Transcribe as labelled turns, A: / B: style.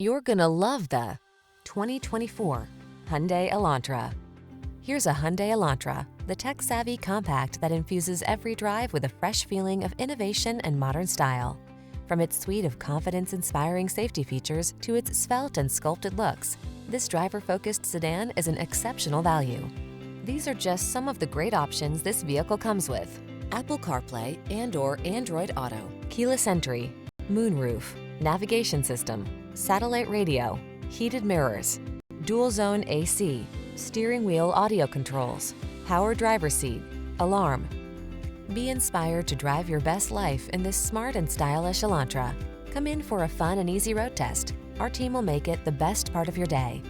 A: You're gonna love the 2024 Hyundai Elantra. Here's a Hyundai Elantra, the tech-savvy compact that infuses every drive with a fresh feeling of innovation and modern style. From its suite of confidence-inspiring safety features to its svelte and sculpted looks, this driver-focused sedan is an exceptional value. These are just some of the great options this vehicle comes with: Apple CarPlay and/or Android Auto, keyless entry, moonroof, navigation system, satellite radio, heated mirrors, dual zone AC, steering wheel audio controls, power driver seat, alarm. Be inspired to drive your best life in this smart and stylish Elantra. Come in for a fun and easy road test. Our team will make it the best part of your day.